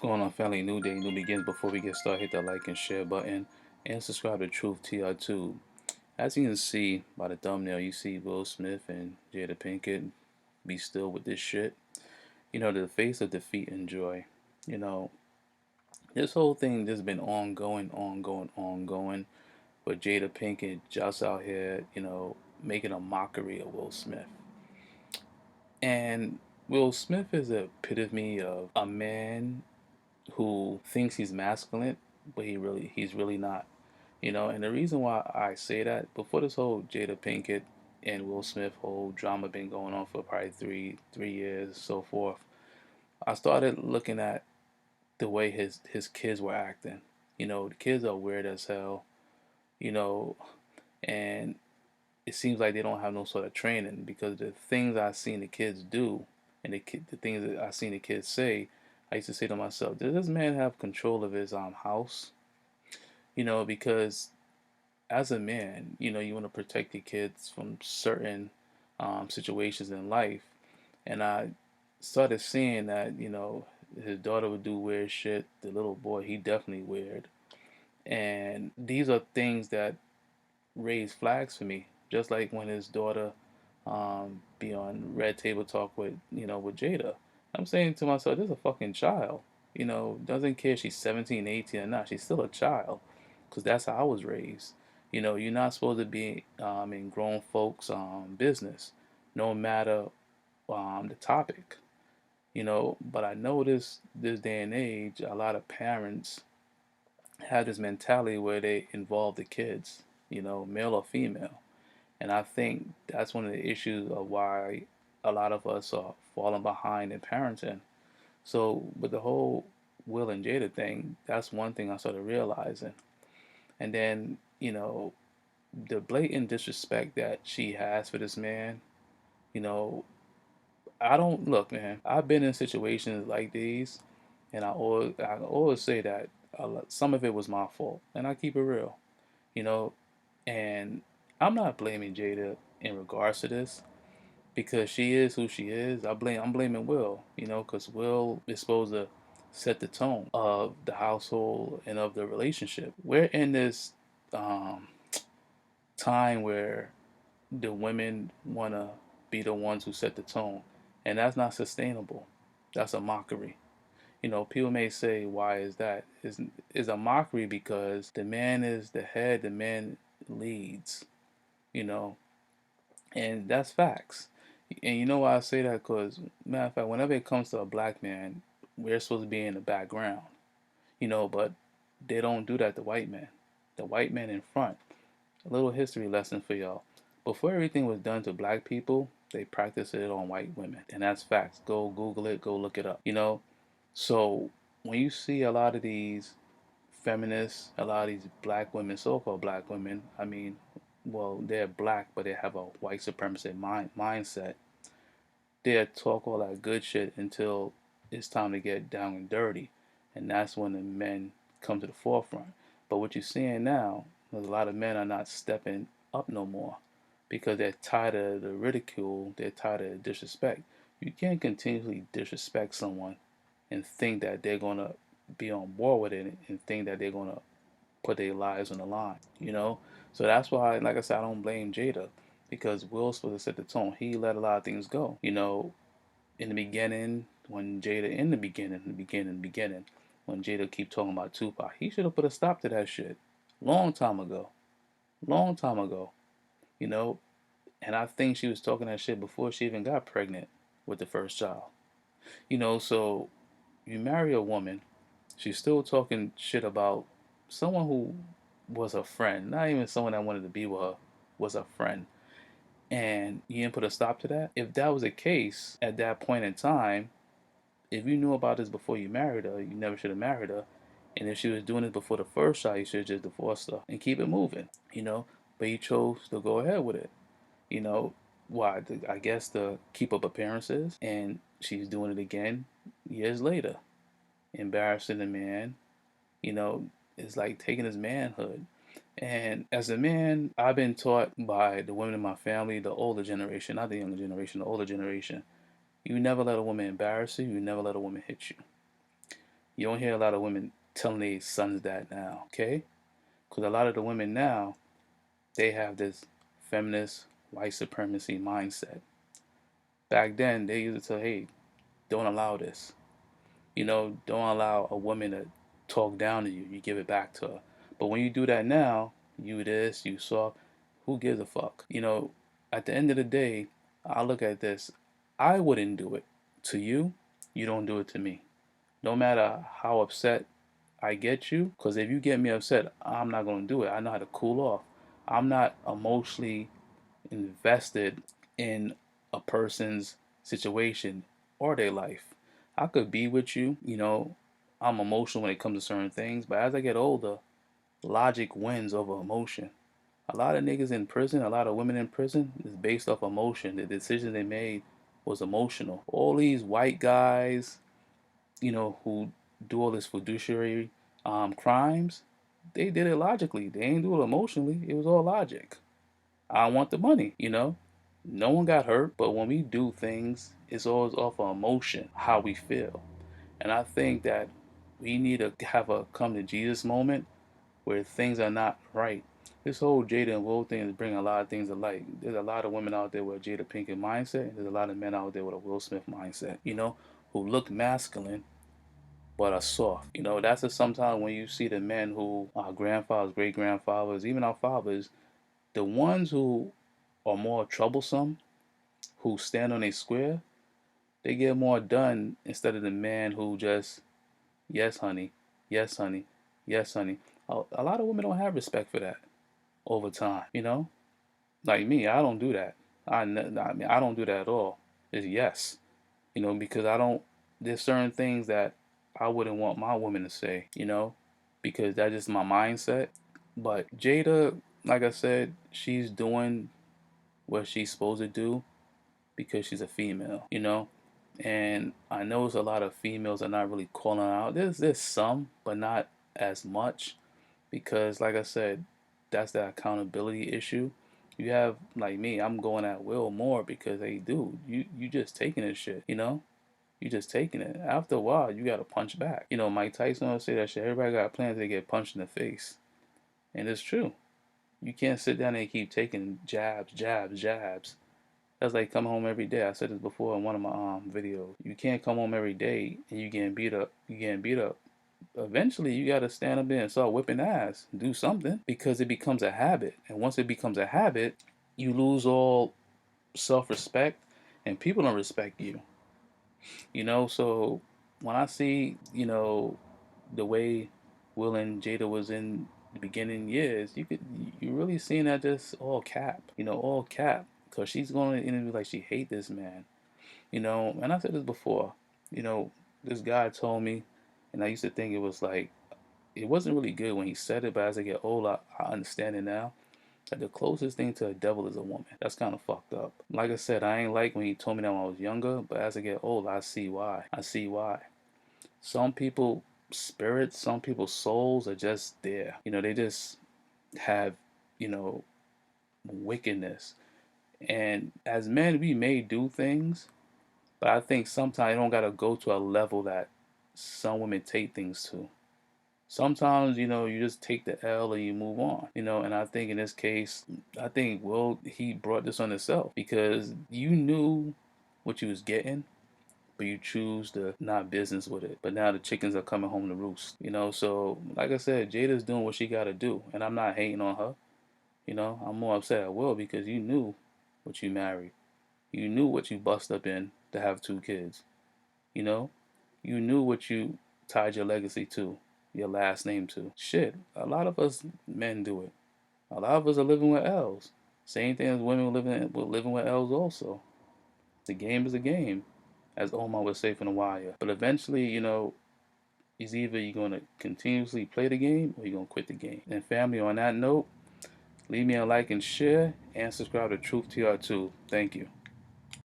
Going on, family? New day, new begins. Before we get started, hit that like and share button and subscribe to Truthtrtube. As you can see by the thumbnail, you see Will Smith and Jada Pinkett. Be still with this shit. The face of defeat and joy. You know, this whole thing just been ongoing. With Jada Pinkett just out here, making a mockery of Will Smith. And Will Smith is the epitome of a man who thinks he's masculine, but he's really not. And the reason why I say that, before this whole Jada Pinkett and Will Smith whole drama been going on for probably three years, so forth, I started looking at the way his kids were acting. The kids are weird as hell, you know, and it seems like they don't have no sort of training, because the things I've seen the kids do and the things that I've seen the kids say, I used to say to myself, does this man have control of his house? Because as a man, you want to protect your kids from certain situations in life. And I started seeing that, his daughter would do weird shit. The little boy, he definitely weird. And these are things that raise flags for me. Just like when his daughter be on Red Table Talk with Jada. I'm saying to myself, this is a fucking child. Doesn't care if she's 17, 18 or not. She's still a child. Because that's how I was raised. You're not supposed to be in grown folks' business, no matter the topic. But I noticed this day and age, a lot of parents have this mentality where they involve the kids, male or female. And I think that's one of the issues of why a lot of us are falling behind in parenting. So with the whole Will and Jada thing, that's one thing I started realizing. And then, the blatant disrespect that she has for this man, you know, I don't look, man. I've been in situations like these, and I always say that some of it was my fault, and I keep it real, you know. And I'm not blaming Jada in regards to this, because she is who she is. I'm blaming Will, because Will is supposed to set the tone of the household and of the relationship. We're in this um, time where the women want to be the ones who set the tone, and that's not sustainable. That's a mockery. People may say, why is that? Is a mockery because the man is the head, the man leads, you know, and that's facts. And you know why I say that? Because, matter of fact, whenever it comes to a black man, we're supposed to be in the background, but they don't do that to white men. The white man in front. A little history lesson for y'all. Before everything was done to black people, they practiced it on white women. And that's facts. Go Google it, go look it up. So when you see a lot of these feminists, a lot of these black women, so-called black women, I mean, well, they're black, but they have a white supremacist mindset. They'll talk all that good shit until it's time to get down and dirty. And that's when the men come to the forefront. But what you're seeing now, there's a lot of men are not stepping up no more, because they're tired of the ridicule, they're tired of the disrespect. You can't continuously disrespect someone and think that they're going to be on board with it and think that they're going to put their lives on the line. So that's why, like I said, I don't blame Jada, because Will's supposed to set the tone. He let a lot of things go. In the beginning, when Jada, in the beginning, when Jada keep talking about Tupac, he should have put a stop to that shit long time ago. Long time ago. You know, and I think she was talking that shit before she even got pregnant with the first child. So you marry a woman, she's still talking shit about someone who was a friend, not even someone that wanted to be with her, was a friend. And you didn't put a stop to that? If that was the case at that point in time, if you knew about this before you married her, you never should have married her. And if she was doing it before the first child, you should have just divorced her and keep it moving. But you chose to go ahead with it. You know, why? I guess to keep up appearances. And she's doing it again years later, embarrassing the man. It's like taking his manhood. And as a man, I've been taught by the women in my family, the older generation, not the younger generation, the older generation. You never let a woman embarrass you. You never let a woman hit you. You don't hear a lot of women telling their sons that now, okay? Because a lot of the women now, they have this feminist white supremacy mindset. Back then, they used to say, hey, don't allow this. Don't allow a woman to talk down to you. You give it back to her. But when you do that now, you this, you soft, who gives a fuck? At the end of the day, I look at this. I wouldn't do it to you. You don't do it to me. No matter how upset I get you, because if you get me upset, I'm not going to do it. I know how to cool off. I'm not emotionally invested in a person's situation or their life. I could be with you, I'm emotional when it comes to certain things, but as I get older, logic wins over emotion. A lot of niggas in prison, a lot of women in prison is based off emotion. The decision they made was emotional. All these white guys, who do all this fiduciary crimes, they did it logically. They ain't do it emotionally. It was all logic. I want the money. No one got hurt, but when we do things, it's always off of emotion, how we feel. And I think that we need to have a come to Jesus moment where things are not right. This whole Jada and Will thing is bringing a lot of things to light. There's a lot of women out there with a Jada Pinkett mindset, and there's a lot of men out there with a Will Smith mindset, who look masculine but are soft. That's just sometimes when you see the men who our grandfathers, great grandfathers, even our fathers, the ones who are more troublesome, who stand on a square, they get more done instead of the man who just, yes, honey, yes, honey, yes, honey. A lot of women don't have respect for that over time. Like me, I don't do that. I mean, I don't do that at all. It's yes, because I don't, there's certain things that I wouldn't want my woman to say, because that's just my mindset. But Jada, like I said, she's doing what she's supposed to do because she's a female. And I know a lot of females are not really calling out. There's some, but not as much because, like I said, that's the accountability issue. You have like me, I'm going at Will more because hey, dude, you just taking this shit. You just taking it. After a while, you gotta punch back. Mike Tyson will say that shit. Everybody got plans to get punched in the face, and it's true. You can't sit down and keep taking jabs, jabs, jabs. That's like coming home every day. I said this before in one of my videos. You can't come home every day and you getting beat up. You getting beat up. Eventually, you gotta stand up there and start whipping ass. Do something because it becomes a habit. And once it becomes a habit, you lose all self-respect, and people don't respect you. So when I see the way Will and Jada was in the beginning years, you really seeing that just all cap. All cap. Cause she's going to interview like she hate this man. And I said this before. You know, this guy told me, and I used to think it was like it wasn't really good when he said it, but as I get older, I understand it now. That the closest thing to a devil is a woman. That's kind of fucked up. Like I said, I ain't like when he told me that when I was younger, but as I get older, I see why. I see why. Some people spirits, some people's souls are just there. They just have, you know, wickedness. And as men, we may do things, but I think sometimes you don't gotta go to a level that some women take things to. Sometimes, you just take the L and you move on. And I think in this case, I think Will, he brought this on himself because you knew what you was getting, but you choose to not business with it. But now the chickens are coming home to roost. So like I said, Jada's doing what she gotta do, and I'm not hating on her. I'm more upset at Will because you knew what you married. You knew what you bust up in to have 2 kids. You know, you knew what you tied your legacy to, your last name to. Shit, a lot of us men do it. A lot of us are living with L's. Same thing as women living with L's also. The game is a game, as Omar would say from The Wire. But eventually, it's either you're going to continuously play the game or you're going to quit the game. And family, on that note, leave me a like and share and subscribe to Truthtrtube. Thank you.